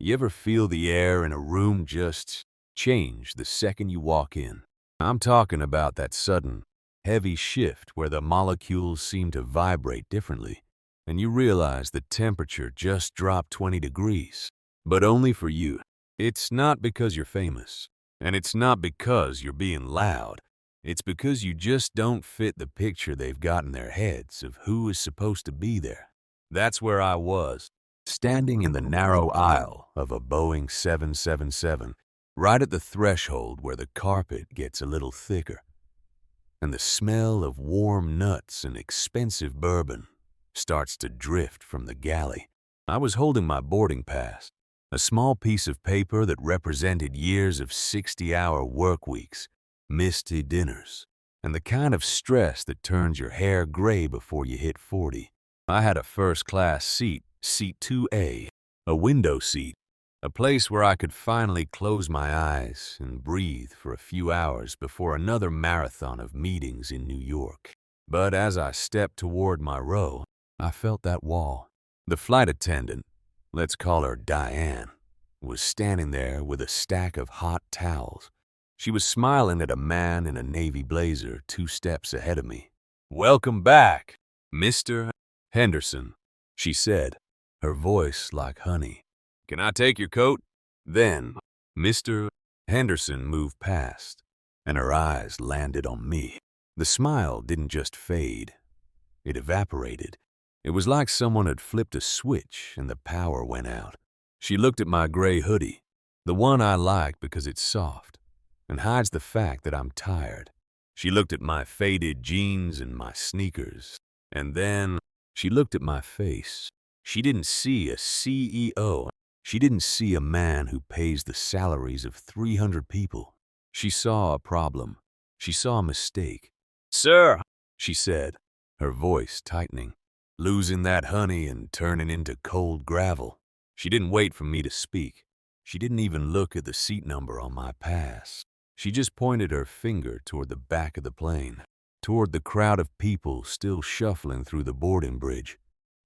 You ever feel the air in a room just change the second you walk in? I'm talking about that sudden, heavy shift where the molecules seem to vibrate differently, and you realize the temperature just dropped 20 degrees. But only for you. It's not because you're famous, and it's not because you're being loud. It's because you just don't fit the picture they've got in their heads of who is supposed to be there. That's where I was, standing in the narrow aisle of a Boeing 777, right at the threshold where the carpet gets a little thicker, and the smell of warm nuts and expensive bourbon starts to drift from the galley. I was holding my boarding pass, a small piece of paper that represented years of 60-hour work weeks, misty dinners, and the kind of stress that turns your hair gray before you hit 40. I had a first-class seat, seat 2A, a window seat, a place where I could finally close my eyes and breathe for a few hours before another marathon of meetings in New York. But as I stepped toward my row, I felt that wall. The flight attendant, let's call her Diane, was standing there with a stack of hot towels. She was smiling at a man in a navy blazer 2 steps ahead of me. "Welcome back, Mr. Henderson," she said, her voice like honey. "Can I take your coat?" Then Mr. Henderson moved past, and her eyes landed on me. The smile didn't just fade. It evaporated. It was like someone had flipped a switch and the power went out. She looked at my gray hoodie, the one I like because it's soft and hides the fact that I'm tired. She looked at my faded jeans and my sneakers, and then she looked at my face. She didn't see a CEO. She didn't see a man who pays the salaries of 300 people. She saw a problem. She saw a mistake. "Sir," she said, her voice tightening, losing that honey and turning into cold gravel. She didn't wait for me to speak. She didn't even look at the seat number on my pass. She just pointed her finger toward the back of the plane, toward the crowd of people still shuffling through the boarding bridge.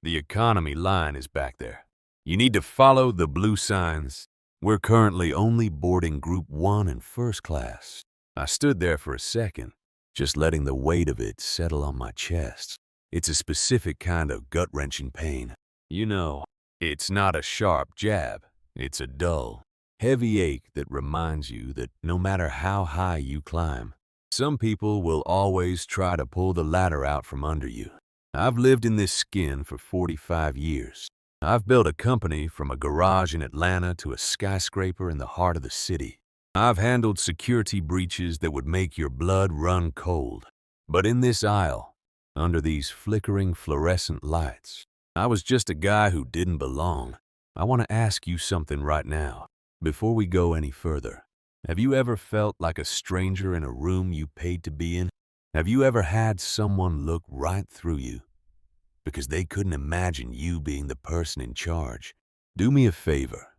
"The economy line is back there. You need to follow the blue signs. We're currently only boarding Group 1 and first class." I stood there for a second, just letting the weight of it settle on my chest. It's a specific kind of gut-wrenching pain. You know, it's not a sharp jab. It's a dull, heavy ache that reminds you that no matter how high you climb, some people will always try to pull the ladder out from under you. I've lived in this skin for 45 years. I've built a company from a garage in Atlanta to a skyscraper in the heart of the city. I've handled security breaches that would make your blood run cold. But in this aisle, under these flickering fluorescent lights, I was just a guy who didn't belong. I want to ask you something right now, before we go any further. Have you ever felt like a stranger in a room you paid to be in? Have you ever had someone look right through you because they couldn't imagine you being the person in charge? Do me a favor.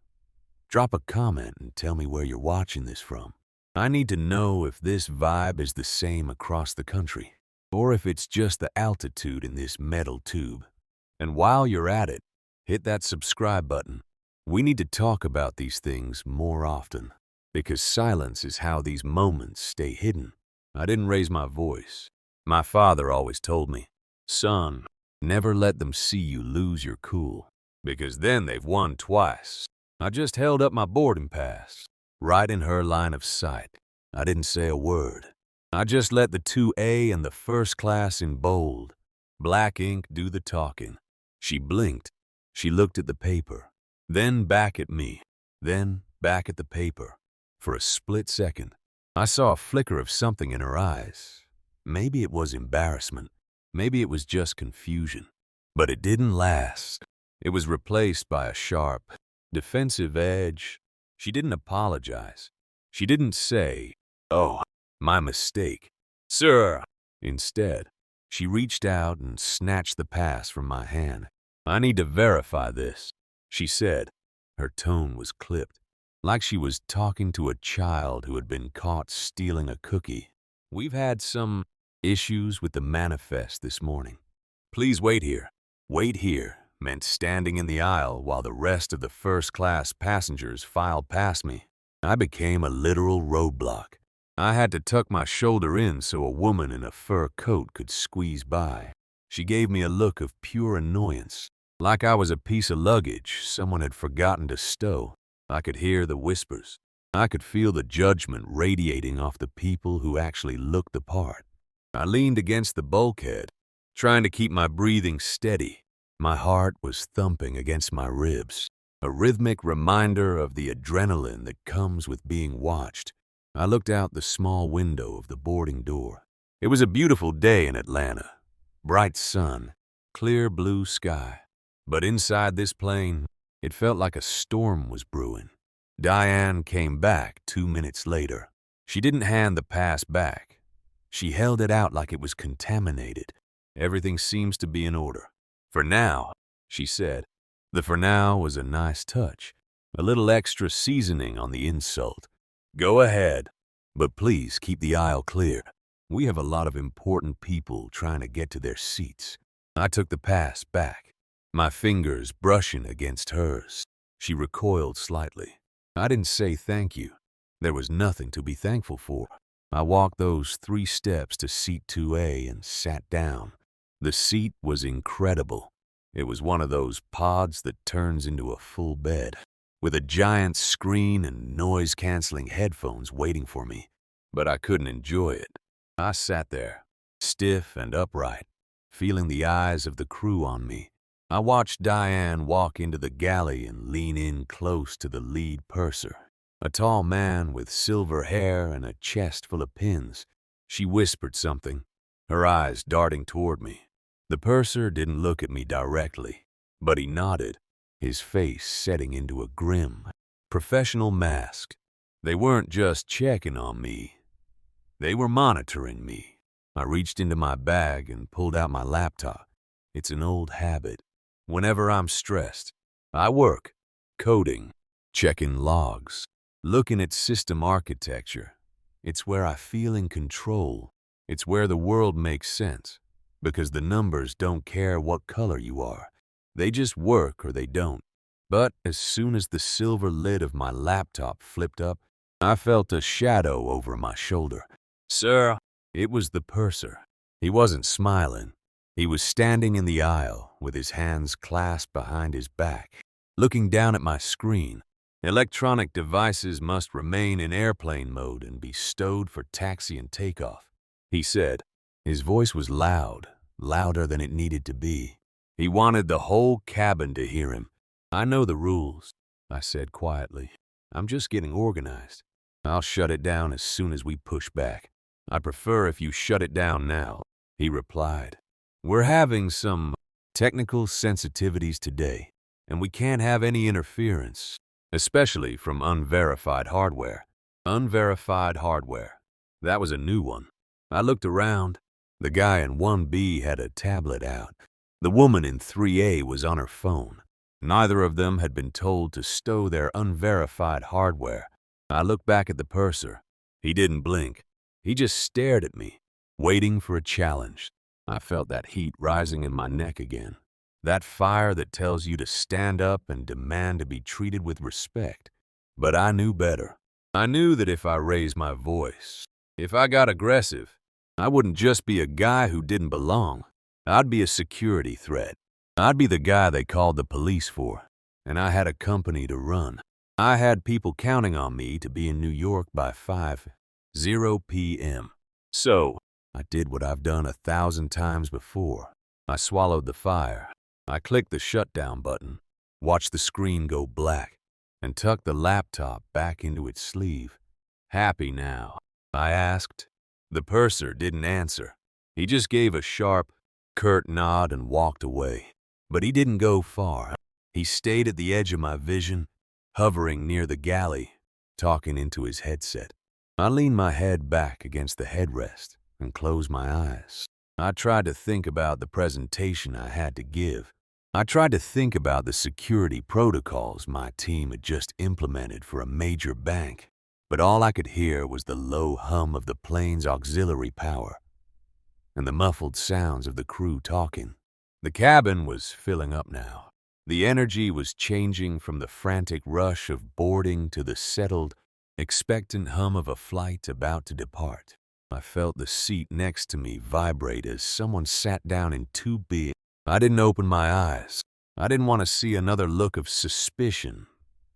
Drop a comment and tell me where you're watching this from. I need to know if this vibe is the same across the country, or if it's just the altitude in this metal tube. And while you're at it, hit that subscribe button. We need to talk about these things more often, because silence is how these moments stay hidden. I didn't raise my voice. My father always told me, "Son, never let them see you lose your cool, because then they've won twice." I just held up my boarding pass, right in her line of sight. I didn't say a word. I just let the 2A and the first class in bold, black ink do the talking. She blinked. She looked at the paper, then back at me, then back at the paper. For a split second, I saw a flicker of something in her eyes. Maybe it was embarrassment. Maybe it was just confusion. But it didn't last. It was replaced by a sharp, defensive edge. She didn't apologize. She didn't say, "Oh, my mistake, sir." Instead, she reached out and snatched the pass from my hand. "I need to verify this," she said. Her tone was clipped, like she was talking to a child who had been caught stealing a cookie. "We've had some issues with the manifest this morning. Please wait here. Wait here meant standing in the aisle while the rest of the first-class passengers filed past me. I became a literal roadblock. I had to tuck my shoulder in so a woman in a fur coat could squeeze by. She gave me a look of pure annoyance, like I was a piece of luggage someone had forgotten to stow. I could hear the whispers. I could feel the judgment radiating off the people who actually looked the part. I leaned against the bulkhead, trying to keep my breathing steady. My heart was thumping against my ribs, a rhythmic reminder of the adrenaline that comes with being watched. I looked out the small window of the boarding door. It was a beautiful day in Atlanta. Bright sun, clear blue sky. But inside this plane, it felt like a storm was brewing. Diane came back 2 minutes later. She didn't hand the pass back. She held it out like it was contaminated. Everything seems to be in order. For now, she said. The for now was a nice touch, a little extra seasoning on the insult. Go ahead, but please keep the aisle clear. We have a lot of important people trying to get to their seats. I took the pass back, my fingers brushing against hers. She recoiled slightly. I didn't say thank you. There was nothing to be thankful for. I walked those 3 steps to seat 2A and sat down. The seat was incredible. It was one of those pods that turns into a full bed, with a giant screen and noise-canceling headphones waiting for me. But I couldn't enjoy it. I sat there, stiff and upright, feeling the eyes of the crew on me. I watched Diane walk into the galley and lean in close to the lead purser, a tall man with silver hair and a chest full of pins. She whispered something, her eyes darting toward me. The purser didn't look at me directly, but he nodded, his face setting into a grim, professional mask. They weren't just checking on me. They were monitoring me. I reached into my bag and pulled out my laptop. It's an old habit. Whenever I'm stressed, I work, coding, checking logs, looking at system architecture. It's where I feel in control. It's where the world makes sense, because the numbers don't care what color you are. They just work or they don't. But as soon as the silver lid of my laptop flipped up, I felt a shadow over my shoulder. Sir, it was the purser. He wasn't smiling. He was standing in the aisle with his hands clasped behind his back, looking down at my screen. Electronic devices must remain in airplane mode and be stowed for taxi and takeoff, he said. His voice was loud, louder than it needed to be. He wanted the whole cabin to hear him. I know the rules, I said quietly. I'm just getting organized. I'll shut it down as soon as we push back. I prefer if you shut it down now, he replied. We're having some technical sensitivities today, and we can't have any interference, especially from unverified hardware. Unverified hardware. That was a new one. I looked around. The guy in 1B had a tablet out. The woman in 3A was on her phone. Neither of them had been told to stow their unverified hardware. I looked back at the purser. He didn't blink. He just stared at me, waiting for a challenge. I felt that heat rising in my neck again. That fire that tells you to stand up and demand to be treated with respect. But I knew better. I knew that if I raised my voice, if I got aggressive, I wouldn't just be a guy who didn't belong. I'd be a security threat. I'd be the guy they called the police for. And I had a company to run. I had people counting on me to be in New York by 5:00 p.m. So, I did what I've done 1,000 times before. I swallowed the fire. I clicked the shutdown button, watched the screen go black, and tucked the laptop back into its sleeve. Happy now? I asked. The purser didn't answer. He just gave a sharp, curt nod and walked away. But he didn't go far. He stayed at the edge of my vision, hovering near the galley, talking into his headset. I leaned my head back against the headrest and closed my eyes. I tried to think about the presentation I had to give. I tried to think about the security protocols my team had just implemented for a major bank, but all I could hear was the low hum of the plane's auxiliary power and the muffled sounds of the crew talking. The cabin was filling up now. The energy was changing from the frantic rush of boarding to the settled, expectant hum of a flight about to depart. I felt the seat next to me vibrate as someone sat down in too big. I didn't open my eyes. I didn't want to see another look of suspicion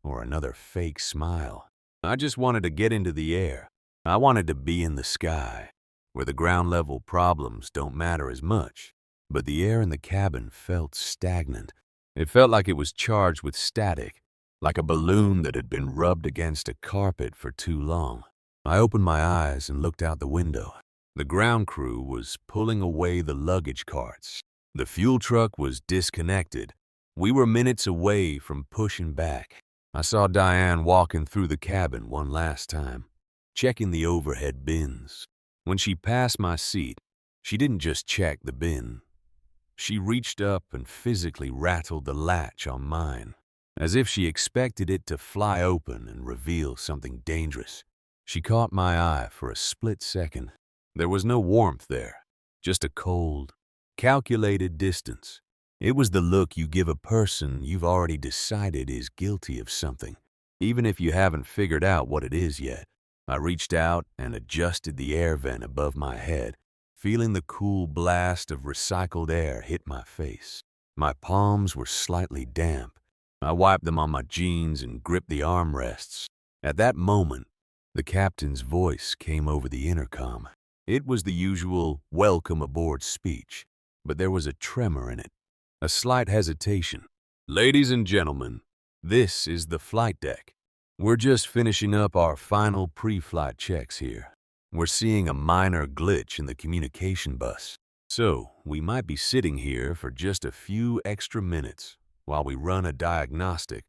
or another fake smile. I just wanted to get into the air. I wanted to be in the sky, where the ground-level problems don't matter as much. But the air in the cabin felt stagnant. It felt like it was charged with static, like a balloon that had been rubbed against a carpet for too long. I opened my eyes and looked out the window. The ground crew was pulling away the luggage carts. The fuel truck was disconnected. We were minutes away from pushing back. I saw Diane walking through the cabin one last time, checking the overhead bins. When she passed my seat, she didn't just check the bin. She reached up and physically rattled the latch on mine, as if she expected it to fly open and reveal something dangerous. She caught my eye for a split second. There was no warmth there, just a cold, calculated distance. It was the look you give a person you've already decided is guilty of something, even if you haven't figured out what it is yet. I reached out and adjusted the air vent above my head, feeling the cool blast of recycled air hit my face. My palms were slightly damp. I wiped them on my jeans and gripped the armrests. At that moment, the captain's voice came over the intercom. It was the usual welcome aboard speech, but there was a tremor in it, a slight hesitation. "Ladies and gentlemen, this is the flight deck. We're just finishing up our final pre-flight checks here. We're seeing a minor glitch in the communication bus, so we might be sitting here for just a few extra minutes while we run a diagnostic.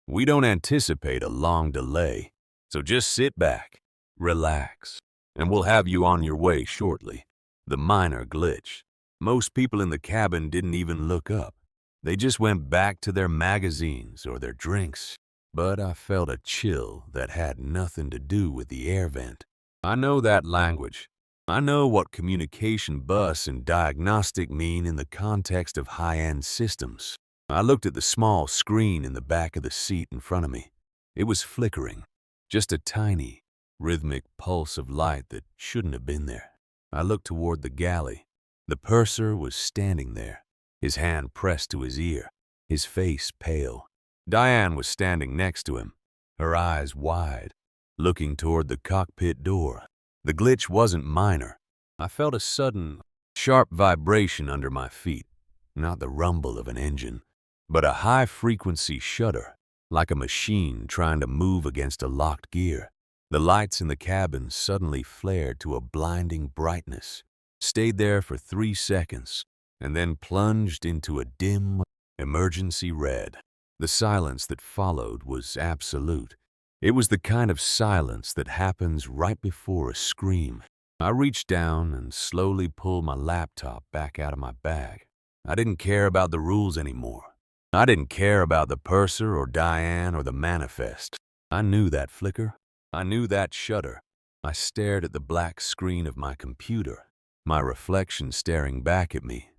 We don't anticipate a long delay, so just sit back, relax, and we'll have you on your way shortly." The minor glitch. Most people in the cabin didn't even look up. They just went back to their magazines or their drinks. But I felt a chill that had nothing to do with the air vent. I know that language. I know what communication bus and diagnostic mean in the context of high-end systems. I looked at the small screen in the back of the seat in front of me. It was flickering, just a tiny, rhythmic pulse of light that shouldn't have been there. I looked toward the galley. The purser was standing there, his hand pressed to his ear, his face pale. Diane was standing next to him, her eyes wide, looking toward the cockpit door. The glitch wasn't minor. I felt a sudden, sharp vibration under my feet, not the rumble of an engine, but a high-frequency shudder, like a machine trying to move against a locked gear. The lights in the cabin suddenly flared to a blinding brightness, stayed there for 3 seconds, and then plunged into a dim, emergency red. The silence that followed was absolute. It was the kind of silence that happens right before a scream. I reached down and slowly pulled my laptop back out of my bag. I didn't care about the rules anymore. I didn't care about the purser or Diane or the manifest. I knew that flicker. I knew that shudder. I stared at the black screen of my computer, my reflection staring back at me.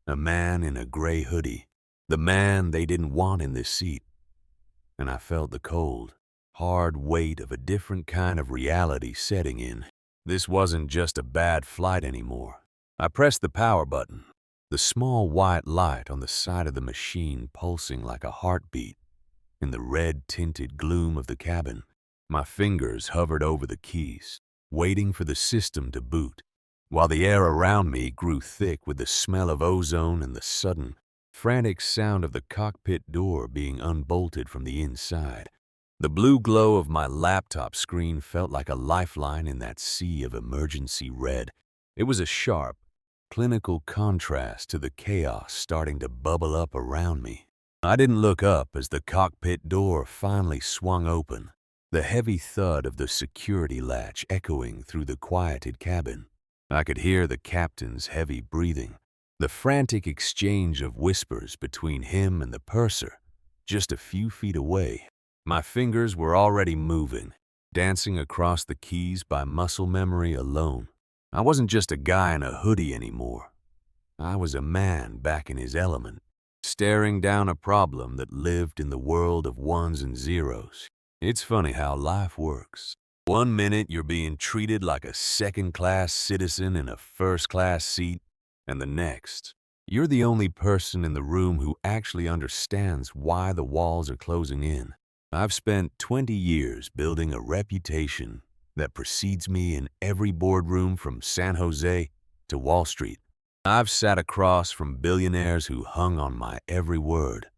A man in a gray hoodie. The man they didn't want in this seat. And I felt the cold, hard weight of a different kind of reality setting in. This wasn't just a bad flight anymore. I pressed the power button, the small white light on the side of the machine pulsing like a heartbeat in the red-tinted gloom of the cabin. My fingers hovered over the keys, waiting for the system to boot, while the air around me grew thick with the smell of ozone and the sudden, frantic sound of the cockpit door being unbolted from the inside. The blue glow of my laptop screen felt like a lifeline in that sea of emergency red. It was a sharp, clinical contrast to the chaos starting to bubble up around me. I didn't look up as the cockpit door finally swung open, the heavy thud of the security latch echoing through the quieted cabin. I could hear the captain's heavy breathing, the frantic exchange of whispers between him and the purser, just a few feet away. My fingers were already moving, dancing across the keys by muscle memory alone. I wasn't just a guy in a hoodie anymore. I was a man back in his element, staring down a problem that lived in the world of ones and zeros. It's funny how life works. One minute you're being treated like a second-class citizen in a first-class seat, and the next, you're the only person in the room who actually understands why the walls are closing in. I've spent 20 years building a reputation that precedes me in every boardroom from San Jose to Wall Street. I've sat across from billionaires who hung on my every word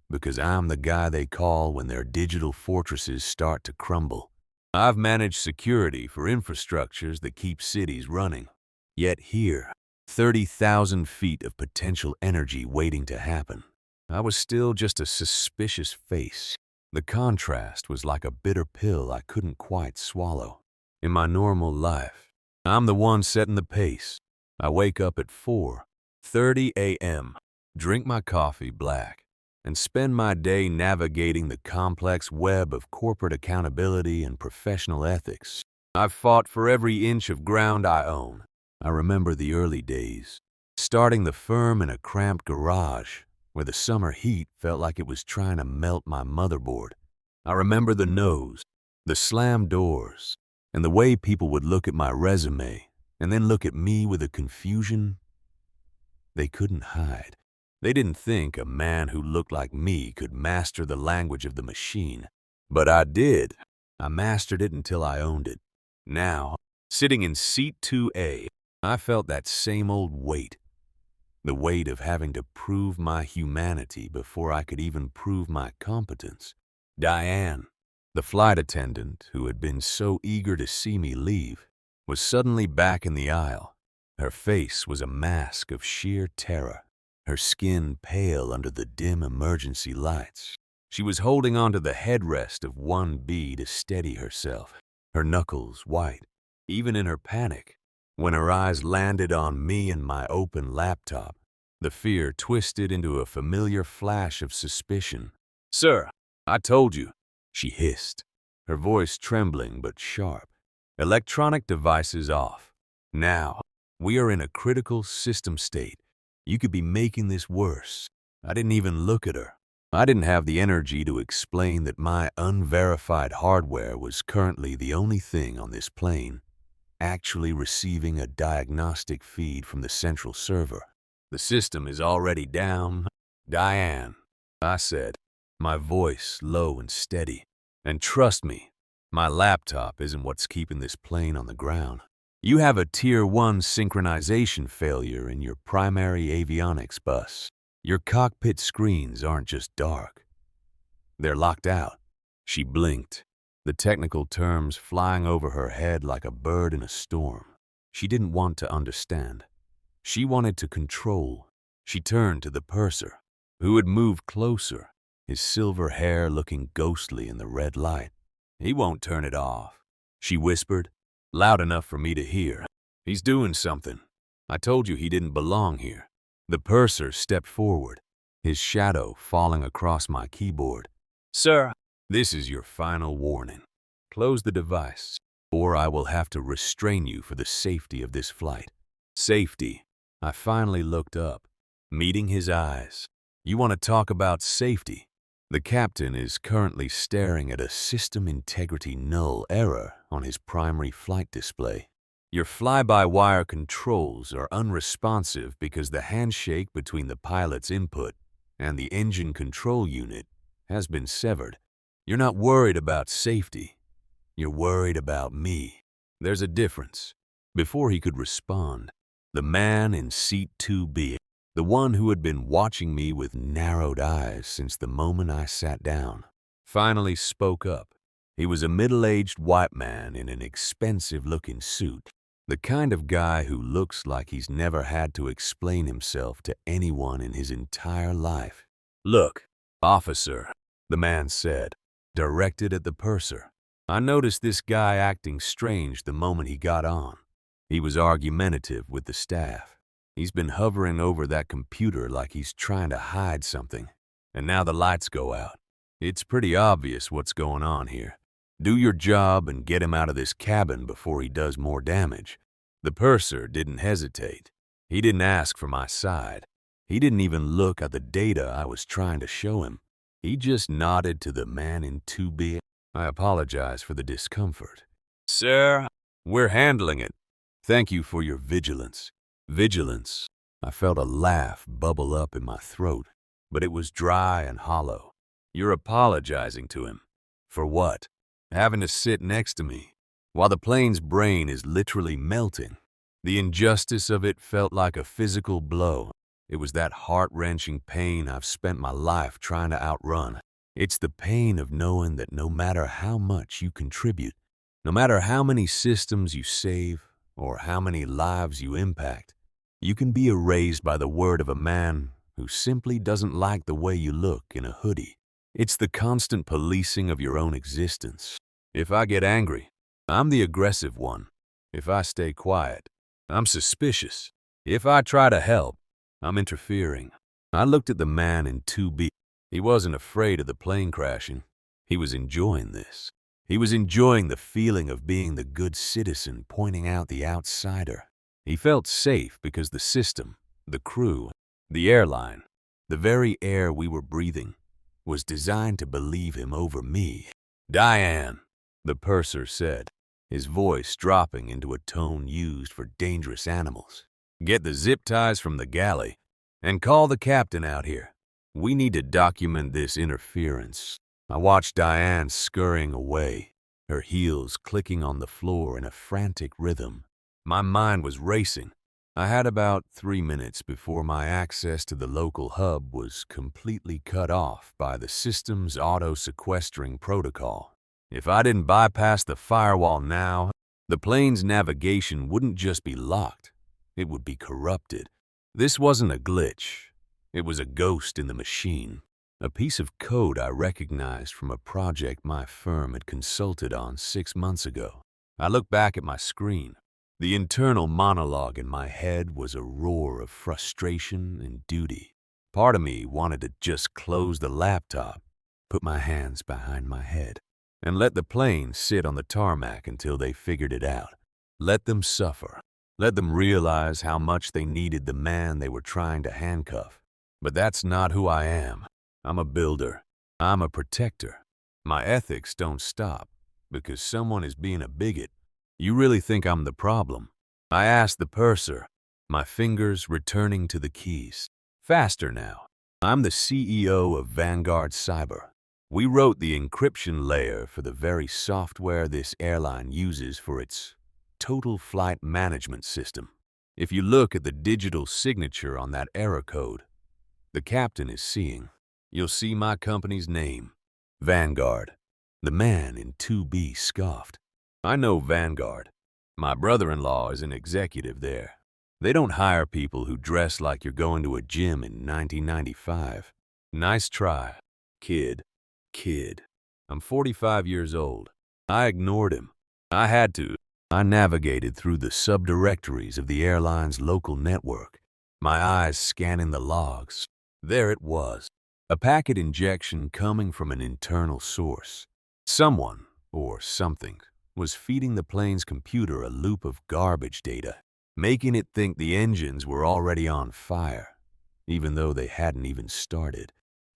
because I'm the guy they call when their digital fortresses start to crumble. I've managed security for infrastructures that keep cities running. Yet here, 30,000 feet of potential energy waiting to happen, I was still just a suspicious face. The contrast was like a bitter pill I couldn't quite swallow. In my normal life, I'm the one setting the pace. I wake up at 4:30 a.m., drink my coffee black, and spend my day navigating the complex web of corporate accountability and professional ethics. I've fought for every inch of ground I own. I remember the early days, starting the firm in a cramped garage where the summer heat felt like it was trying to melt my motherboard. I remember the no's, the slammed doors, and the way people would look at my resume and then look at me with a confusion they couldn't hide. They didn't think a man who looked like me could master the language of the machine. But I did. I mastered it until I owned it. Now, sitting in seat 2A, I felt that same old weight. The weight of having to prove my humanity before I could even prove my competence. Diane, the flight attendant who had been so eager to see me leave, was suddenly back in the aisle. Her face was a mask of sheer terror, her skin pale under the dim emergency lights. She was holding onto the headrest of 1B to steady herself, her knuckles white, even in her panic. When her eyes landed on me and my open laptop, the fear twisted into a familiar flash of suspicion. "Sir, I told you," she hissed, her voice trembling but sharp. "Electronic devices off. Now, we are in a critical system state. You could be making this worse." I didn't even look at her. I didn't have the energy to explain that my unverified hardware was currently the only thing on this plane actually receiving a diagnostic feed from the central server. "The system is already down, Diane," I said, my voice low and steady. "And trust me, my laptop isn't what's keeping this plane on the ground. You have a Tier 1 synchronization failure in your primary avionics bus. Your cockpit screens aren't just dark. They're locked out." She blinked, the technical terms flying over her head like a bird in a storm. She didn't want to understand. She wanted to control. She turned to the purser, who had moved closer, his silver hair looking ghostly in the red light. "He won't turn it off," she whispered, loud enough for me to hear. "He's doing something. I told you he didn't belong here." The purser stepped forward, his shadow falling across my keyboard. "Sir, this is your final warning. Close the device, or I will have to restrain you for the safety of this flight." Safety. I finally looked up, meeting his eyes. "You want to talk about safety?" The captain is currently staring at a system integrity null error on his primary flight display. Your fly-by-wire controls are unresponsive because the handshake between the pilot's input and the engine control unit has been severed. You're not worried about safety. You're worried about me. There's a difference. Before he could respond, the man in seat 2B, the one who had been watching me with narrowed eyes since the moment I sat down, finally spoke up. He was a middle-aged white man in an expensive-looking suit, the kind of guy who looks like he's never had to explain himself to anyone in his entire life. "Look, officer," the man said, directed at the purser. I noticed this guy acting strange the moment he got on. He was argumentative with the staff. He's been hovering over that computer like he's trying to hide something. And now the lights go out. It's pretty obvious what's going on here. Do your job and get him out of this cabin before he does more damage. The purser didn't hesitate. He didn't ask for my side. He didn't even look at the data I was trying to show him. He just nodded to the man in 2B. I apologize for the discomfort. Sir, we're handling it. Thank you for your vigilance. Vigilance. I felt a laugh bubble up in my throat, but it was dry and hollow. You're apologizing to him. For what? Having to sit next to me, while the plane's brain is literally melting. The injustice of it felt like a physical blow. It was that heart-wrenching pain I've spent my life trying to outrun. It's the pain of knowing that no matter how much you contribute, no matter how many systems you save or how many lives you impact, you can be erased by the word of a man who simply doesn't like the way you look in a hoodie. It's the constant policing of your own existence. If I get angry, I'm the aggressive one. If I stay quiet, I'm suspicious. If I try to help, I'm interfering. I looked at the man in 2B. He wasn't afraid of the plane crashing. He was enjoying this. He was enjoying the feeling of being the good citizen pointing out the outsider. He felt safe because the system, the crew, the airline, the very air we were breathing, was designed to believe him over me. Diane, the purser said, his voice dropping into a tone used for dangerous animals. Get the zip ties from the galley and call the captain out here. We need to document this interference. I watched Diane scurrying away, her heels clicking on the floor in a frantic rhythm. My mind was racing. I had about 3 minutes before my access to the local hub was completely cut off by the system's auto-sequestering protocol. If I didn't bypass the firewall now, the plane's navigation wouldn't just be locked, it would be corrupted. This wasn't a glitch. It was a ghost in the machine, a piece of code I recognized from a project my firm had consulted on 6 months ago. I looked back at my screen. The internal monologue in my head was a roar of frustration and duty. Part of me wanted to just close the laptop, put my hands behind my head, and let the plane sit on the tarmac until they figured it out. Let them suffer. Let them realize how much they needed the man they were trying to handcuff. But that's not who I am. I'm a builder. I'm a protector. My ethics don't stop because someone is being a bigot. You really think I'm the problem? I asked the purser, my fingers returning to the keys. Faster now. I'm the CEO of Vanguard Cyber. We wrote the encryption layer for the very software this airline uses for its total flight management system. If you look at the digital signature on that error code the captain is seeing, you'll see my company's name, Vanguard. The man in 2B scoffed. I know Vanguard. My brother-in-law is an executive there. They don't hire people who dress like you're going to a gym in 1995. Nice try, kid. I'm 45 years old. I ignored him. I had to. I navigated through the subdirectories of the airline's local network, my eyes scanning the logs. There it was, a packet injection coming from an internal source. Someone, or something, was feeding the plane's computer a loop of garbage data, making it think the engines were already on fire, even though they hadn't even started.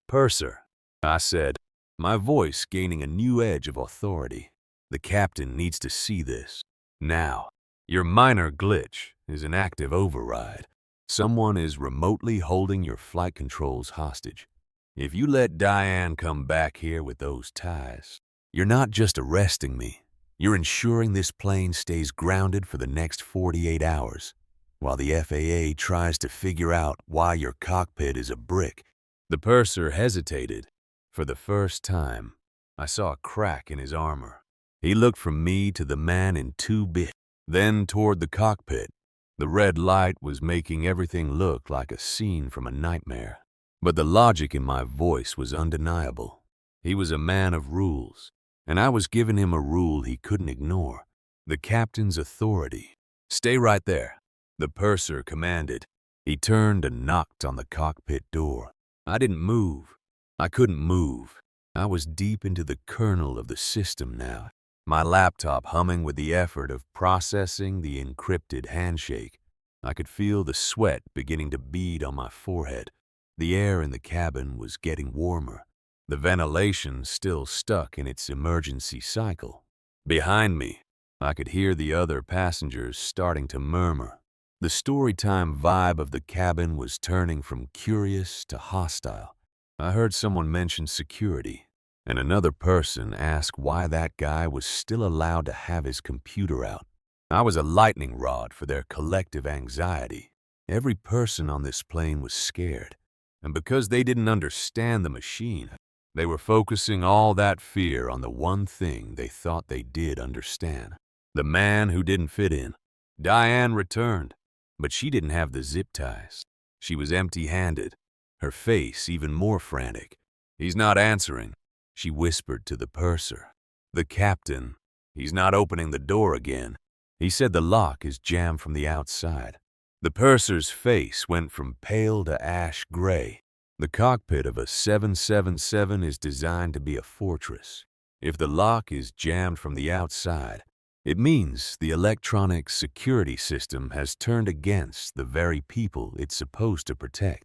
Purser, I said, my voice gaining a new edge of authority. The captain needs to see this. Now, your minor glitch is an active override. Someone is remotely holding your flight controls hostage. If you let Diane come back here with those ties, you're not just arresting me. You're ensuring this plane stays grounded for the next 48 hours, while the FAA tries to figure out why your cockpit is a brick. The purser hesitated. For the first time, I saw a crack in his armor. He looked from me to the man in 2B, then toward the cockpit. The red light was making everything look like a scene from a nightmare. But the logic in my voice was undeniable. He was a man of rules, and I was giving him a rule he couldn't ignore. The captain's authority. Stay right there, the purser commanded. He turned and knocked on the cockpit door. I didn't move. I couldn't move. I was deep into the kernel of the system now, my laptop humming with the effort of processing the encrypted handshake. I could feel the sweat beginning to bead on my forehead. The air in the cabin was getting warmer, the ventilation still stuck in its emergency cycle. Behind me, I could hear the other passengers starting to murmur. The storytime vibe of the cabin was turning from curious to hostile. I heard someone mention security, and another person ask why that guy was still allowed to have his computer out. I was a lightning rod for their collective anxiety. Every person on this plane was scared, and because they didn't understand the machine, they were focusing all that fear on the one thing they thought they did understand. The man who didn't fit in. Diane returned, but she didn't have the zip ties. She was empty-handed, her face even more frantic. "He's not answering," she whispered to the purser. "The captain, he's not opening the door again. He said the lock is jammed from the outside." The purser's face went from pale to ash gray. The cockpit of a 777 is designed to be a fortress. If the lock is jammed from the outside, it means the electronic security system has turned against the very people it's supposed to protect.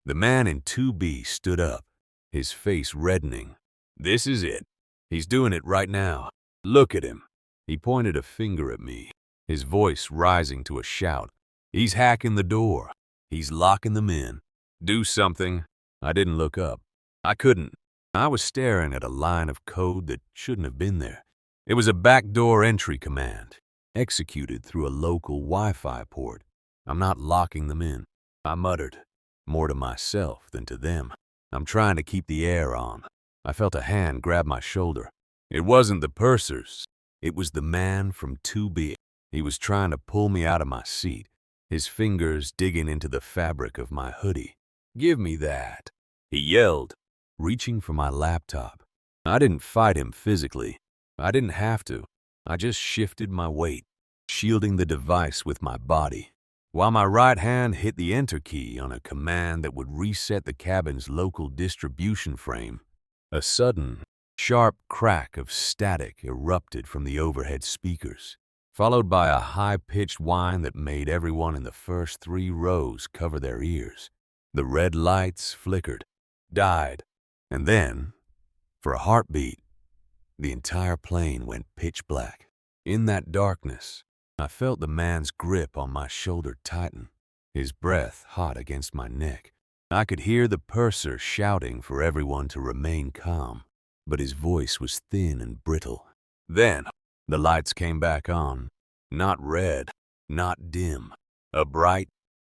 The man in 2B stood up, his face reddening. "This is it. He's doing it right now. Look at him." He pointed a finger at me, his voice rising to a shout. "He's hacking the door. He's locking them in. Do something." I didn't look up. I couldn't. I was staring at a line of code that shouldn't have been there. It was a backdoor entry command, executed through a local Wi-Fi port. "I'm not locking them in," I muttered, more to myself than to them. "I'm trying to keep the air on." I felt a hand grab my shoulder. It wasn't the purser's. It was the man from 2B. He was trying to pull me out of my seat, his fingers digging into the fabric of my hoodie. "Give me that," he yelled, reaching for my laptop. I didn't fight him physically. I didn't have to. I just shifted my weight, shielding the device with my body, while my right hand hit the enter key on a command that would reset the cabin's local distribution frame. A sudden, sharp crack of static erupted from the overhead speakers, followed by a high-pitched whine that made everyone in the first 3 rows cover their ears. The red lights flickered, died, and then, for a heartbeat, the entire plane went pitch black. In that darkness, I felt the man's grip on my shoulder tighten, his breath hot against my neck. I could hear the purser shouting for everyone to remain calm, but his voice was thin and brittle. Then, the lights came back on, not red, not dim, a bright,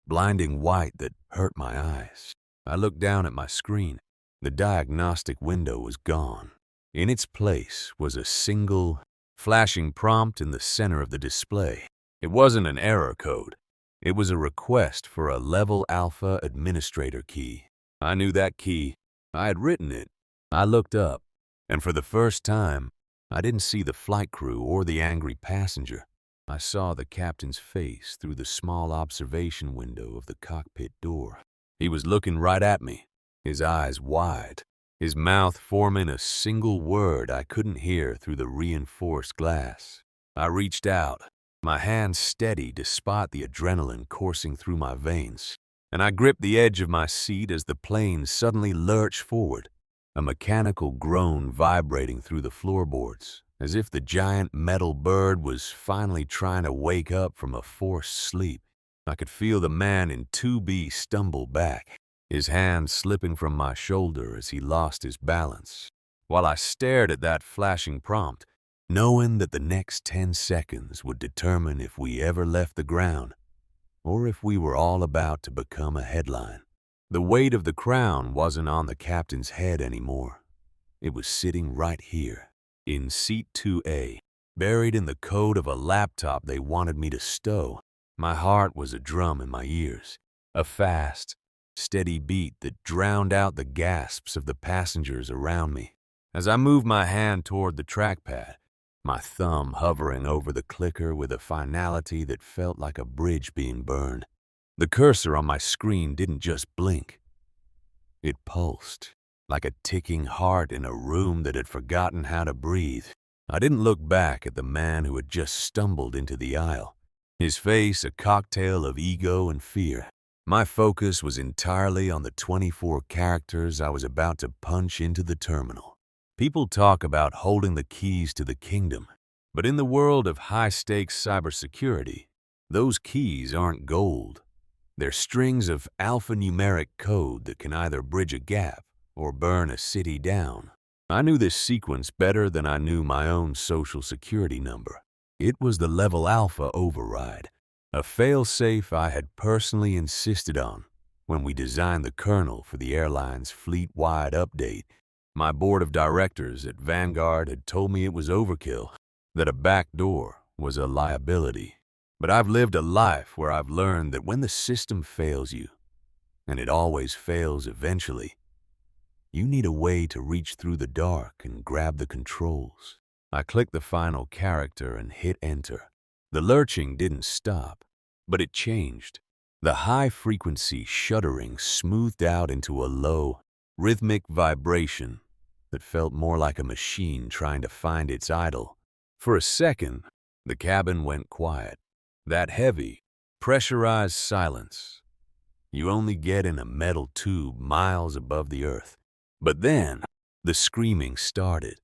blinding white that hurt my eyes. I looked down at my screen. The diagnostic window was gone. In its place was a single, flashing prompt in the center of the display. It wasn't an error code. It was a request for a level alpha administrator key. I knew that key. I had written it. I looked up, and for the first time, I didn't see the flight crew or the angry passenger. I saw the captain's face through the small observation window of the cockpit door. He was looking right at me, his eyes wide, his mouth forming a single word I couldn't hear through the reinforced glass. I reached out, my hand steady despite the adrenaline coursing through my veins, and I gripped the edge of my seat as the plane suddenly lurched forward, a mechanical groan vibrating through the floorboards, as if the giant metal bird was finally trying to wake up from a forced sleep. I could feel the man in 2B stumble back, his hand slipping from my shoulder as he lost his balance, while I stared at that flashing prompt, knowing that the next 10 seconds would determine if we ever left the ground or if we were all about to become a headline. The weight of the crown wasn't on the captain's head anymore. It was sitting right here, in seat 2A, buried in the code of a laptop they wanted me to stow. My heart was a drum in my ears, a fast, steady beat that drowned out the gasps of the passengers around me. As I moved my hand toward the trackpad, my thumb hovering over the clicker with a finality that felt like a bridge being burned, the cursor on my screen didn't just blink. It pulsed, like a ticking heart in a room that had forgotten how to breathe. I didn't look back at the man who had just stumbled into the aisle. his face a cocktail of ego and fear. My focus was entirely on the 24 characters I was about to punch into the terminal. People talk about holding the keys to the kingdom, but in the world of high-stakes cybersecurity, those keys aren't gold. They're strings of alphanumeric code that can either bridge a gap or burn a city down. I knew this sequence better than I knew my own social security number. It was the level alpha override, a fail-safe I had personally insisted on when we designed the kernel for the airline's fleet-wide update. My board of directors at Vanguard had told me it was overkill, that a backdoor was a liability. But I've lived a life where I've learned that when the system fails you, and it always fails eventually, you need a way to reach through the dark and grab the controls. I clicked the final character and hit enter. The lurching didn't stop, but it changed. The high-frequency shuddering smoothed out into a low, rhythmic vibration that felt more like a machine trying to find its idol. For a second, the cabin went quiet. That heavy, pressurized silence you only get in a metal tube miles above the earth. But then, the screaming started.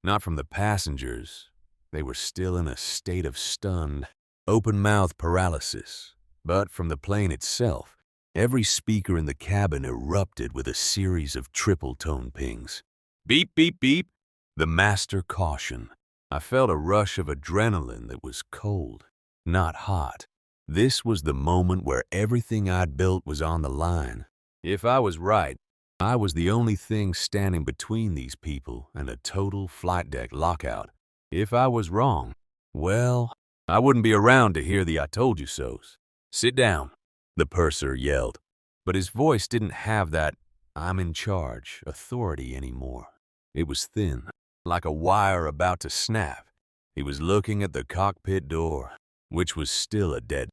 Not from the passengers. They were still in a state of stunned, open-mouth paralysis. But from the plane itself, every speaker in the cabin erupted with a series of triple-tone pings. Beep, beep, beep. The master caution. I felt a rush of adrenaline that was cold, not hot. This was the moment where everything I'd built was on the line. If I was right, I was the only thing standing between these people and a total flight deck lockout. If I was wrong, well, I wouldn't be around to hear the I told you so's. Sit down, the purser yelled. But his voice didn't have that I'm in charge authority anymore. It was thin, like a wire about to snap. He was looking at the cockpit door, which was still a dead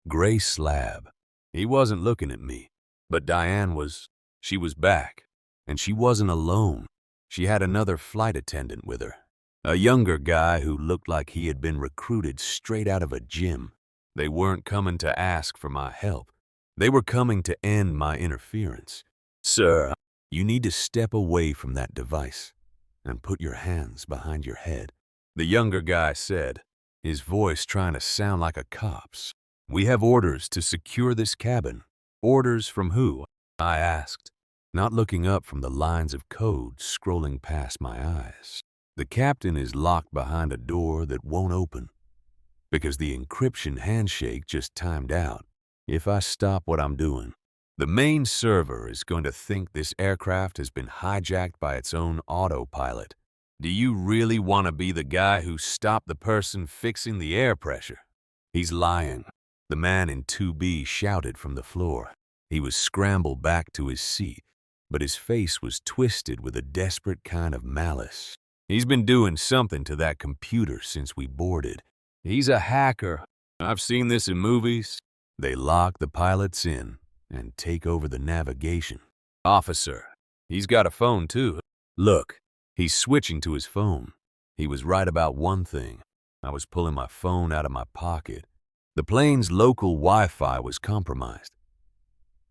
gray slab. He wasn't looking at me, but Diane was. She was back, and she wasn't alone. She had another flight attendant with her, a younger guy who looked like he had been recruited straight out of a gym. They weren't coming to ask for my help. They were coming to end my interference. Sir, you need to step away from that device and put your hands behind your head, the younger guy said, his voice trying to sound like a cop's. We have orders to secure this cabin. Orders from who? I asked, not looking up from the lines of code scrolling past my eyes. The captain is locked behind a door that won't open because the encryption handshake just timed out. If I stop what I'm doing, the main server is going to think this aircraft has been hijacked by its own autopilot. Do you really want to be the guy who stopped the person fixing the air pressure? He's lying, the man in 2B shouted from the floor. He was scrambled back to his seat, but his face was twisted with a desperate kind of malice. He's been doing something to that computer since we boarded. He's a hacker. I've seen this in movies. They lock the pilots in and take over the navigation. Officer, he's got a phone too. Look, he's switching to his phone. He was right about one thing. I was pulling my phone out of my pocket. The plane's local Wi-Fi was compromised.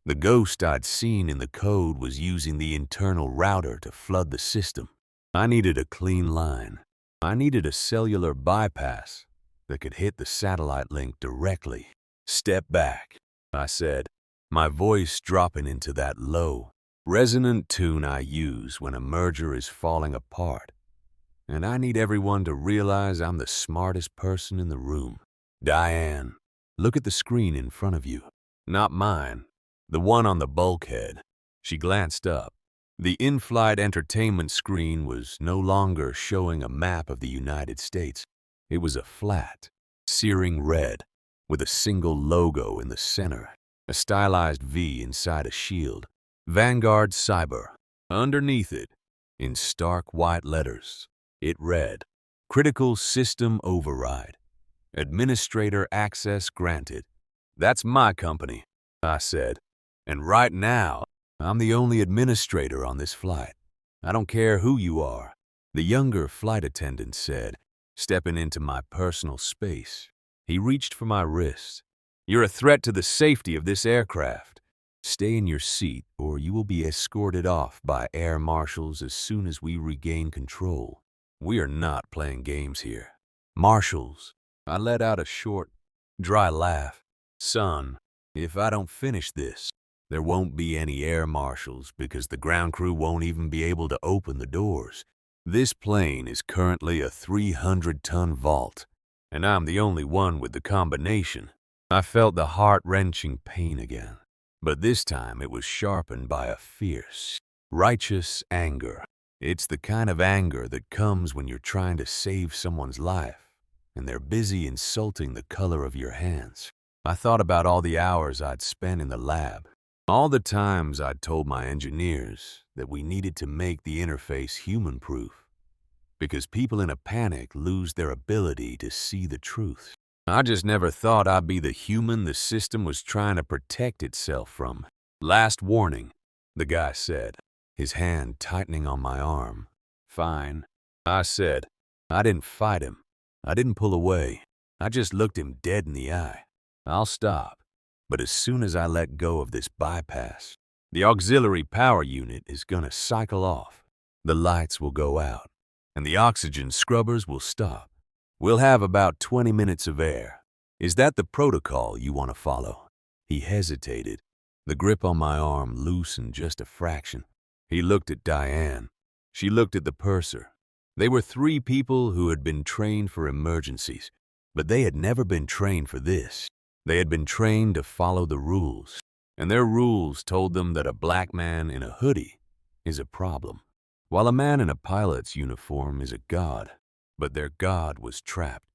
The ghost I'd seen in the code was using the internal router to flood the system. I needed a clean line. I needed a cellular bypass that could hit the satellite link directly. Step back, I said, my voice dropping into that low, resonant tune I use when a merger is falling apart. And I need everyone to realize I'm the smartest person in the room. Diane, look at the screen in front of you. Not mine. The one on the bulkhead. She glanced up. The in-flight entertainment screen was no longer showing a map of the United States. It was a flat, searing red, with a single logo in the center, a stylized V inside a shield. Vanguard Cyber. Underneath it, in stark white letters, it read, Critical System Override. Administrator access granted. That's my company, I said. And right now, I'm the only administrator on this flight. I don't care who you are, the younger flight attendant said, stepping into my personal space. He reached for my wrist. "You're a threat to the safety of this aircraft. Stay in your seat or you will be escorted off by air marshals as soon as we regain control. We are not playing games here." "Marshals." I let out a short, dry laugh. "Son, if I don't finish this, there won't be any air marshals because the ground crew won't even be able to open the doors. This plane is currently a 300-ton vault, and I'm the only one with the combination." I felt the heart-wrenching pain again, but this time it was sharpened by a fierce, righteous anger. It's the kind of anger that comes when you're trying to save someone's life, and they're busy insulting the color of your hands. I thought about all the hours I'd spent in the lab, all the times I'd told my engineers that we needed to make the interface human-proof, because people in a panic lose their ability to see the truth. I just never thought I'd be the human the system was trying to protect itself from. "Last warning," the guy said, his hand tightening on my arm. "Fine," I said. I didn't fight him. I didn't pull away. I just looked him dead in the eye. "I'll stop, but as soon as I let go of this bypass, the auxiliary power unit is gonna cycle off. The lights will go out, and the oxygen scrubbers will stop. We'll have about 20 minutes of air. Is that the protocol you want to follow?" He hesitated. The grip on my arm loosened just a fraction. He looked at Diane. She looked at the purser. They were three people who had been trained for emergencies, but they had never been trained for this. They had been trained to follow the rules, and their rules told them that a black man in a hoodie is a problem, while a man in a pilot's uniform is a god. But their god was trapped,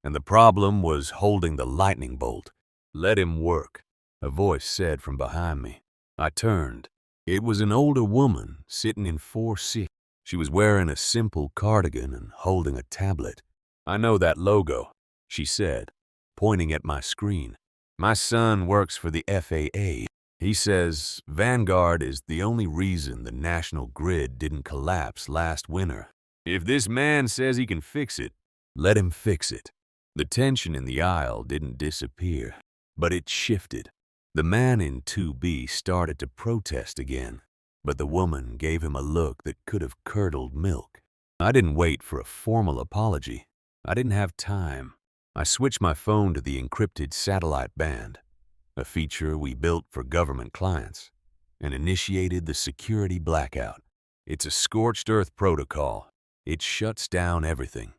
and the problem was holding the lightning bolt. "Let him work," a voice said from behind me. I turned. It was an older woman sitting in 4C. She was wearing a simple cardigan and holding a tablet. "I know that logo," she said, pointing at my screen. "My son works for the FAA. He says Vanguard is the only reason the national grid didn't collapse last winter. If this man says he can fix it, let him fix it." The tension in the aisle didn't disappear, but it shifted. The man in 2B started to protest again, but the woman gave him a look that could have curdled milk. I didn't wait for a formal apology. I didn't have time. I switched my phone to the encrypted satellite band, a feature we built for government clients, and initiated the security blackout. It's a scorched earth protocol. It shuts down everything.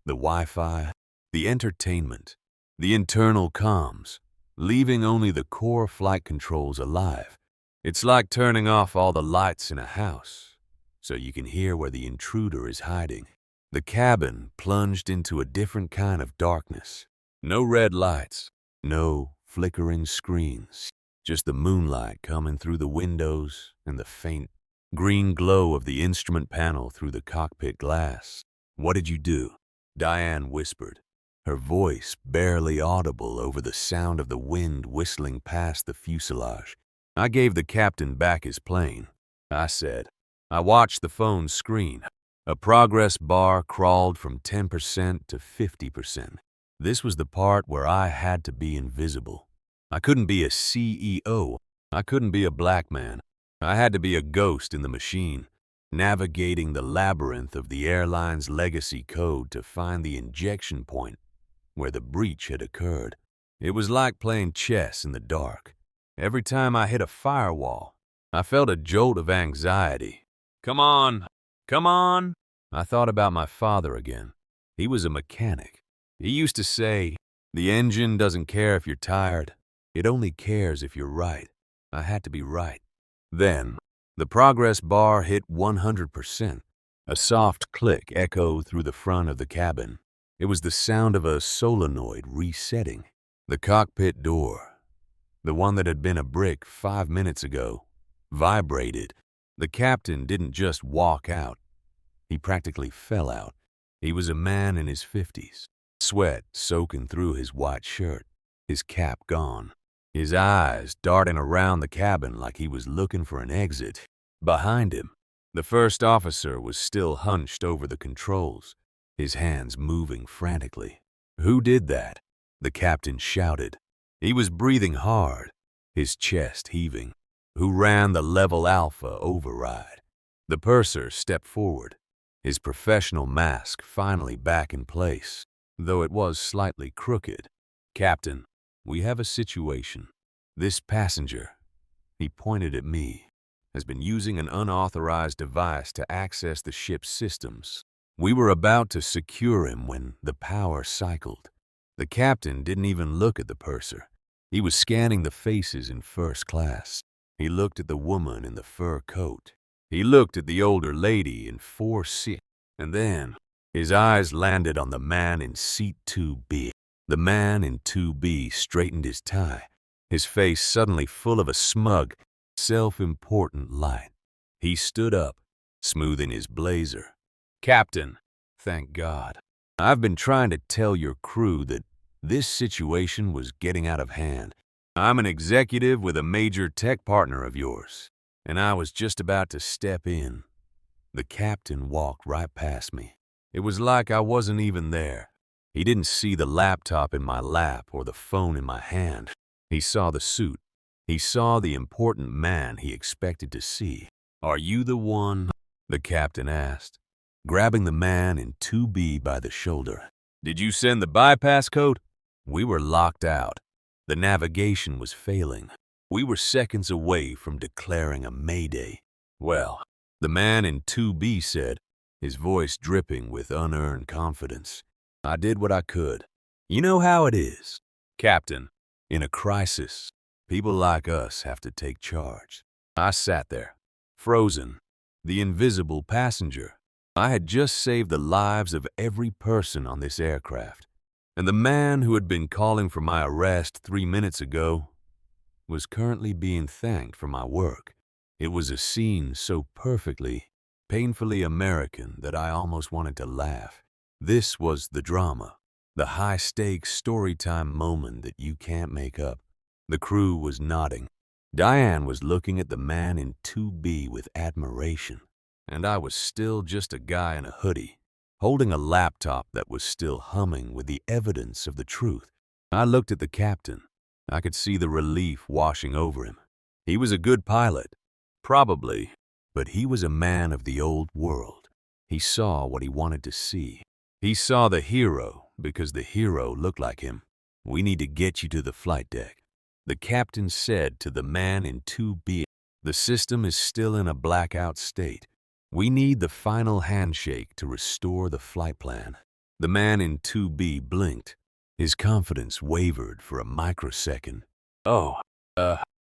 The Wi-Fi, the entertainment, the internal comms, leaving only the core flight controls alive. It's like turning off all the lights in a house, so you can hear where the intruder is hiding. The cabin plunged into a different kind of darkness. No red lights, no flickering screens, just the moonlight coming through the windows and the faint green glow of the instrument panel through the cockpit glass. "What did you do?" Diane whispered, her voice barely audible over the sound of the wind whistling past the fuselage. "I gave the captain back his plane," I said. I watched the phone screen. A progress bar crawled from 10% to 50%. This was the part where I had to be invisible. I couldn't be a CEO. I couldn't be a black man. I had to be a ghost in the machine, navigating the labyrinth of the airline's legacy code to find the injection point where the breach had occurred. It was like playing chess in the dark. Every time I hit a firewall, I felt a jolt of anxiety. Come on! I thought about my father again. He was a mechanic. He used to say, "The engine doesn't care if you're tired. It only cares if you're right." I had to be right. Then, the progress bar hit 100%. A soft click echoed through the front of the cabin. It was the sound of a solenoid resetting. The cockpit door, the one that had been a brick 5 minutes ago, vibrated. The captain didn't just walk out. He practically fell out. He was a man in his 50s, sweat soaking through his white shirt, his cap gone, his eyes darting around the cabin like he was looking for an exit. Behind him, the first officer was still hunched over the controls, his hands moving frantically. "Who did that?" the captain shouted. He was breathing hard, his chest heaving. "Who ran the level alpha override?" The purser stepped forward, his professional mask finally back in place, though it was slightly crooked. "Captain, we have a situation. This passenger," he pointed at me, "has been using an unauthorized device to access the ship's systems. We were about to secure him when the power cycled." The captain didn't even look at the purser. He was scanning the faces in first class. He looked at the woman in the fur coat. He looked at the older lady in 4C. And then his eyes landed on the man in seat 2B. The man in 2B straightened his tie, his face suddenly full of a smug, self-important light. He stood up, smoothing his blazer. "Captain, thank God. I've been trying to tell your crew that this situation was getting out of hand. I'm an executive with a major tech partner of yours, and I was just about to step in." The captain walked right past me. It was like I wasn't even there. He didn't see the laptop in my lap or the phone in my hand. He saw the suit. He saw the important man he expected to see. "Are you the one?" the captain asked, grabbing the man in 2B by the shoulder. "Did you send the bypass code?" We were locked out. The navigation was failing. We were seconds away from declaring a mayday. "Well," the man in 2B said, his voice dripping with unearned confidence, "I did what I could. You know how it is, Captain. In a crisis, people like us have to take charge." I sat there, frozen, the invisible passenger. I had just saved the lives of every person on this aircraft, and the man who had been calling for my arrest 3 minutes ago was currently being thanked for my work. It was a scene so perfectly, painfully American that I almost wanted to laugh. This was the drama, the high-stakes storytime moment that you can't make up. The crew was nodding. Diane was looking at the man in 2B with admiration, and I was still just a guy in a hoodie, holding a laptop that was still humming with the evidence of the truth. I looked at the captain. I could see the relief washing over him. He was a good pilot, probably, but he was a man of the old world. He saw what he wanted to see. He saw the hero because the hero looked like him. "We need to get you to the flight deck," the captain said to the man in 2B. "The system is still in a blackout state. We need the final handshake to restore the flight plan." The man in 2B blinked. His confidence wavered for a microsecond. "Oh,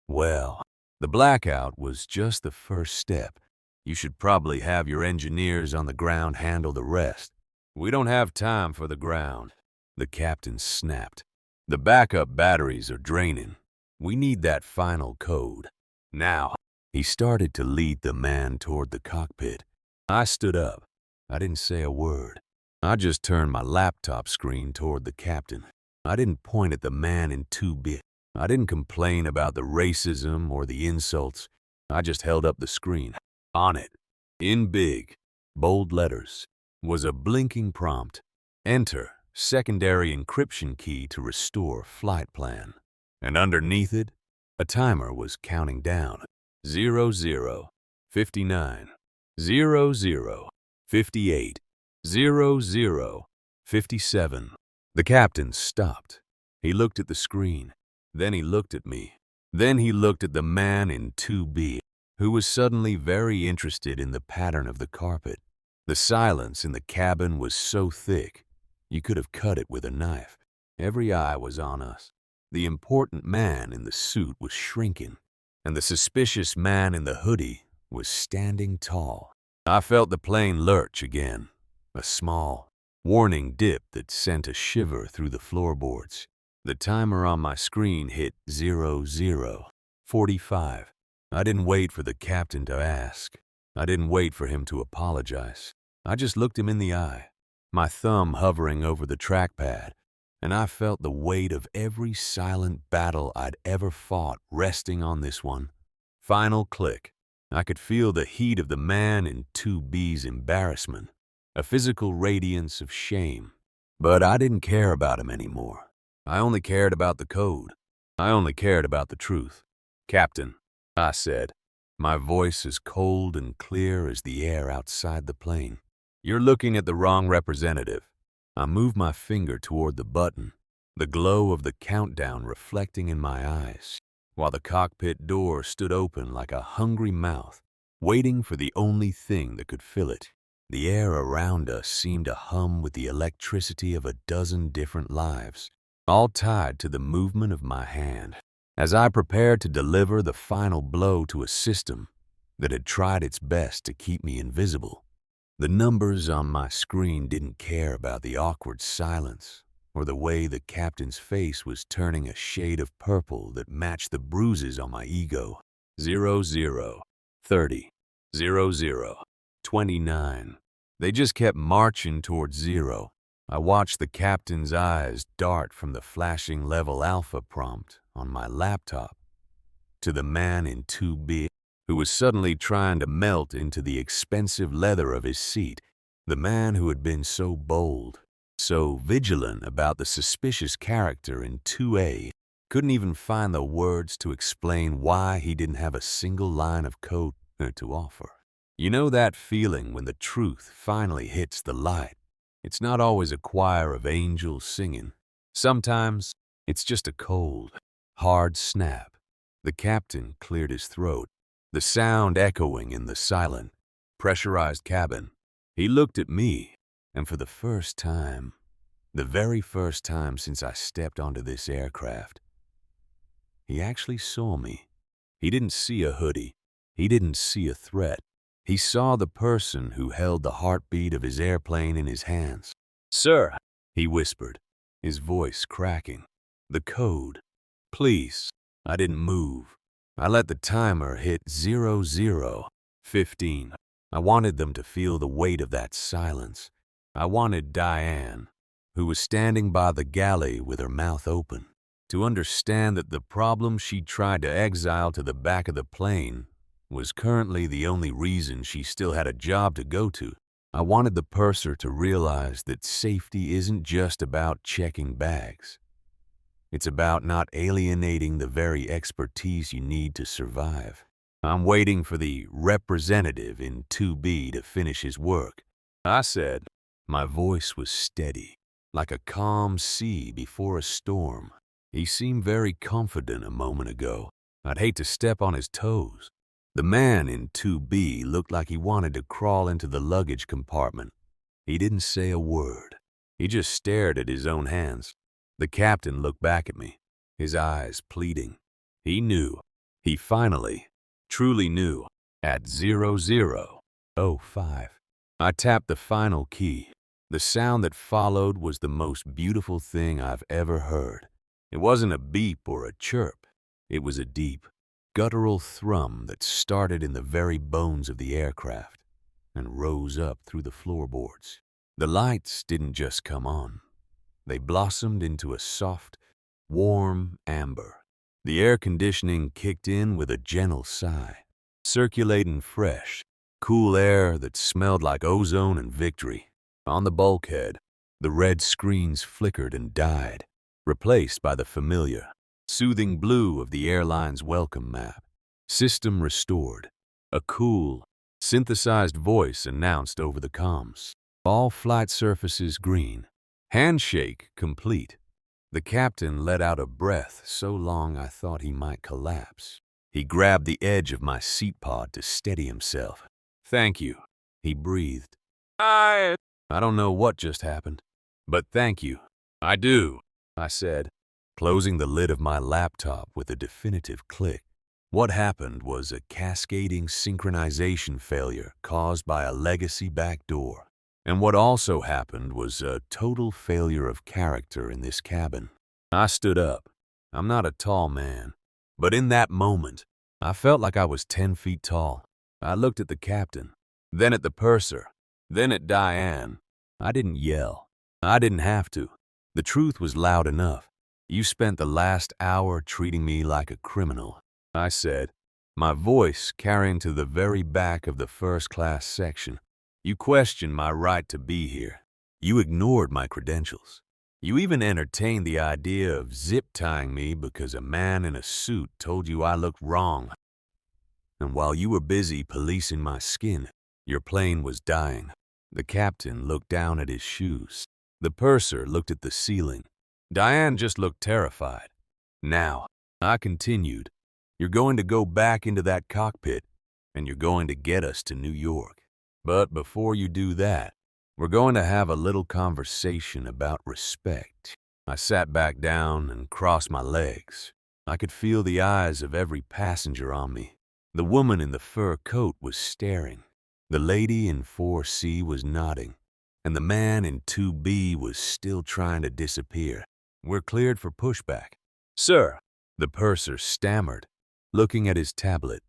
well, the blackout was just the first step. You should probably have your engineers on the ground handle the rest." "We don't have time for the ground," the captain snapped. "The backup batteries are draining. We need that final code. Now." He started to lead the man toward the cockpit. I stood up. I didn't say a word. I just turned my laptop screen toward the captain. I didn't point at the man in 2B. I didn't complain about the racism or the insults. I just held up the screen. On it, in big, bold letters, was a blinking prompt. "Enter secondary encryption key to restore flight plan." And underneath it, a timer was counting down. 00, 59, 00, 58, 00, 57. The captain stopped. He looked at the screen. Then he looked at me. Then he looked at the man in 2B, who was suddenly very interested in the pattern of the carpet. The silence in the cabin was so thick, you could have cut it with a knife. Every eye was on us. The important man in the suit was shrinking, and the suspicious man in the hoodie was standing tall. I felt the plane lurch again, a small, warning dip that sent a shiver through the floorboards. The timer on my screen hit 00, 45. I didn't wait for the captain to ask. I didn't wait for him to apologize. I just looked him in the eye, my thumb hovering over the trackpad, and I felt the weight of every silent battle I'd ever fought resting on this one. Final click. I could feel the heat of the man in 2B's embarrassment, a physical radiance of shame. But I didn't care about him anymore. I only cared about the code. I only cared about the truth. "Captain," I said, my voice as cold and clear as the air outside the plane, "you're looking at the wrong representative." I moved my finger toward the button, the glow of the countdown reflecting in my eyes, while the cockpit door stood open like a hungry mouth, waiting for the only thing that could fill it. The air around us seemed to hum with the electricity of a dozen different lives, all tied to the movement of my hand, as I prepared to deliver the final blow to a system that had tried its best to keep me invisible. The numbers on my screen didn't care about the awkward silence or the way the captain's face was turning a shade of purple that matched the bruises on my ego. 00, 30, 00, 29. They just kept marching towards zero. I watched the captain's eyes dart from the flashing level alpha prompt on my laptop to the man in 2B who was suddenly trying to melt into the expensive leather of his seat, the man who had been so bold, so vigilant about the suspicious character in 2A, couldn't even find the words to explain why he didn't have a single line of code to offer. You know that feeling when the truth finally hits the light? It's not always a choir of angels singing. Sometimes it's just a cold, hard snap. The captain cleared his throat, the sound echoing in the silent, pressurized cabin. He looked at me, and for the first time, the very first time since I stepped onto this aircraft, he actually saw me. He didn't see a hoodie. He didn't see a threat. He saw the person who held the heartbeat of his airplane in his hands. "Sir," he whispered, his voice cracking. "The code. Please." I didn't move. I let the timer hit 00:15. I wanted them to feel the weight of that silence. I wanted Diane, who was standing by the galley with her mouth open, to understand that the problem she tried to exile to the back of the plane was currently the only reason she still had a job to go to. I wanted the purser to realize that safety isn't just about checking bags. It's about not alienating the very expertise you need to survive. I'm waiting for the representative in 2B to finish his work, I said. My voice was steady, like a calm sea before a storm. He seemed very confident a moment ago. I'd hate to step on his toes. The man in 2B looked like he wanted to crawl into the luggage compartment. He didn't say a word. He just stared at his own hands. The captain looked back at me, his eyes pleading. He knew. He finally, truly knew. At 00:05, I tapped the final key. The sound that followed was the most beautiful thing I've ever heard. It wasn't a beep or a chirp. It was a deep, guttural thrum that started in the very bones of the aircraft and rose up through the floorboards. The lights didn't just come on. They blossomed into a soft, warm amber. The air conditioning kicked in with a gentle sigh, circulating fresh, cool air that smelled like ozone and victory. On the bulkhead, the red screens flickered and died, replaced by the familiar, soothing blue of the airline's welcome map. System restored. A cool, synthesized voice announced over the comms. All flight surfaces green. Handshake complete. The captain let out a breath so long I thought he might collapse. He grabbed the edge of my seat pod to steady himself. "Thank you," he breathed. I don't know what just happened, but thank you." "I do," I said, closing the lid of my laptop with a definitive click. What happened was a cascading synchronization failure caused by a legacy backdoor. And what also happened was a total failure of character in this cabin. I stood up. I'm not a tall man, but in that moment, I felt like I was 10 feet tall. I looked at the captain, then at the purser, then at Diane. I didn't yell. I didn't have to. The truth was loud enough. "You spent the last hour treating me like a criminal," I said, my voice carrying to the very back of the first-class section. "You questioned my right to be here. You ignored my credentials. You even entertained the idea of zip-tying me because a man in a suit told you I looked wrong. And while you were busy policing my skin, your plane was dying. The captain looked down at his shoes. The purser looked at the ceiling. Diane just looked terrified. Now, I continued, you're going to go back into that cockpit, and you're going to get us to New York. But before you do that, we're going to have a little conversation about respect. I sat back down and crossed my legs. I could feel the eyes of every passenger on me. The woman in the fur coat was staring. The lady in 4C was nodding. And the man in 2B was still trying to disappear. We're cleared for pushback. Sir, the purser stammered, looking at his tablet.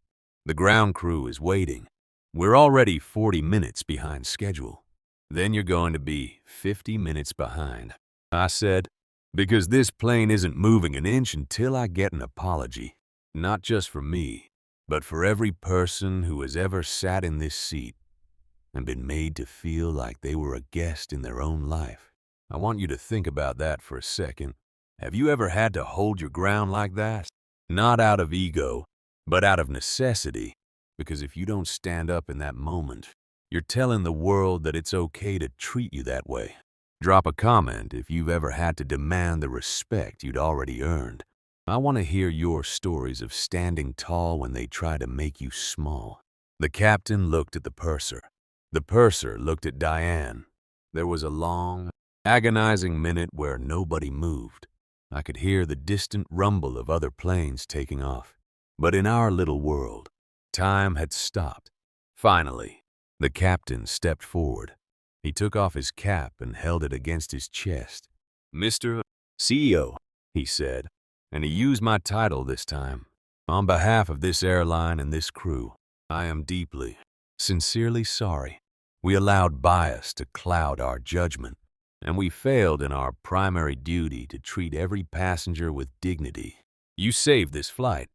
The ground crew is waiting. We're already 40 minutes behind schedule. Then you're going to be 50 minutes behind. I said, because this plane isn't moving an inch until I get an apology. Not just for me, but for every person who has ever sat in this seat and been made to feel like they were a guest in their own life. I want you to think about that for a second. Have you ever had to hold your ground like that? Not out of ego, but out of necessity. Because if you don't stand up in that moment, you're telling the world that it's okay to treat you that way. Drop a comment if you've ever had to demand the respect you'd already earned. I want to hear your stories of standing tall when they try to make you small. The captain looked at the purser. The purser looked at Diane. There was a long, agonizing minute where nobody moved. I could hear the distant rumble of other planes taking off. But in our little world, time had stopped. Finally, the captain stepped forward. He took off his cap and held it against his chest. Mr. CEO, he said, and he used my title this time. On behalf of this airline and this crew, I am deeply, sincerely sorry. We allowed bias to cloud our judgment, and we failed in our primary duty to treat every passenger with dignity. You saved this flight,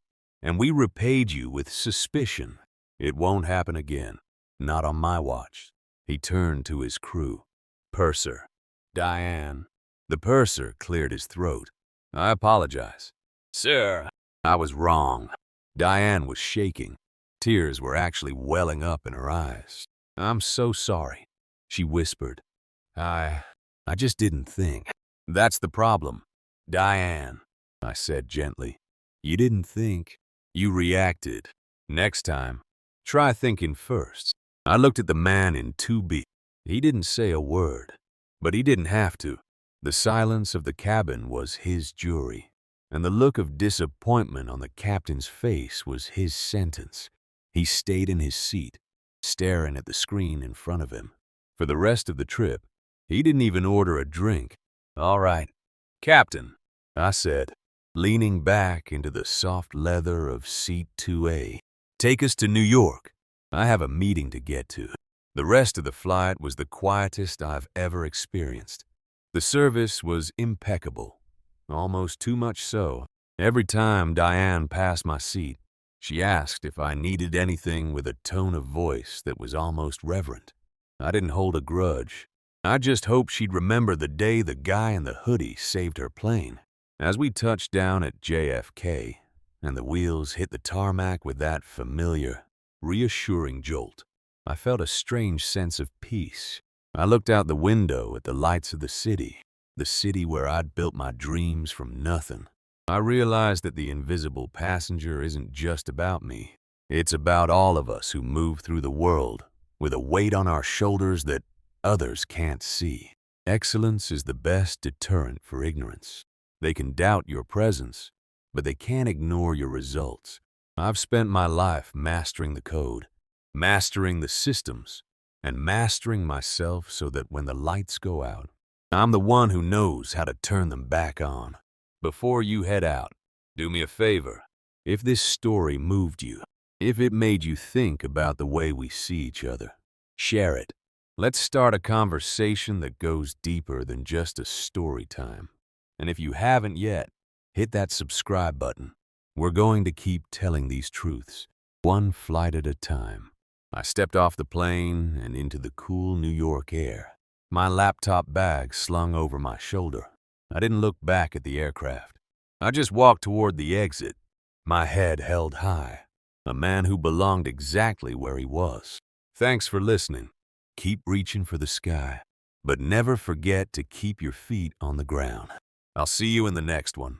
and we repaid you with suspicion. It won't happen again. Not on my watch. He turned to his crew. Purser. Diane. The purser cleared his throat. I apologize. Sir, I was wrong. Diane was shaking. Tears were actually welling up in her eyes. I'm so sorry, she whispered. I just didn't think. That's the problem. Diane, I said gently. You didn't think. You reacted. Next time, try thinking first. I looked at the man in 2B. He didn't say a word, but he didn't have to. The silence of the cabin was his jury, and the look of disappointment on the captain's face was his sentence. He stayed in his seat, staring at the screen in front of him. For the rest of the trip, he didn't even order a drink. All right, Captain, I said, leaning back into the soft leather of seat 2A. Take us to New York. I have a meeting to get to. The rest of the flight was the quietest I've ever experienced. The service was impeccable, almost too much so. Every time Diane passed my seat, she asked if I needed anything with a tone of voice that was almost reverent. I didn't hold a grudge. I just hoped she'd remember the day the guy in the hoodie saved her plane. As we touched down at JFK, and the wheels hit the tarmac with that familiar, reassuring jolt, I felt a strange sense of peace. I looked out the window at the lights of the city where I'd built my dreams from nothing. I realized that the invisible passenger isn't just about me. It's about all of us who move through the world with a weight on our shoulders that others can't see. Excellence is the best deterrent for ignorance. They can doubt your presence, but they can't ignore your results. I've spent my life mastering the code, mastering the systems, and mastering myself so that when the lights go out, I'm the one who knows how to turn them back on. Before you head out, do me a favor. If this story moved you, if it made you think about the way we see each other, share it. Let's start a conversation that goes deeper than just a story time. And if you haven't yet, hit that subscribe button. We're going to keep telling these truths, one flight at a time. I stepped off the plane and into the cool New York air. my laptop bag slung over my shoulder. I didn't look back at the aircraft. I just walked toward the exit, my head held high. A man who belonged exactly where he was. Thanks for listening. Keep reaching for the sky, but never forget to keep your feet on the ground. I'll see you in the next one.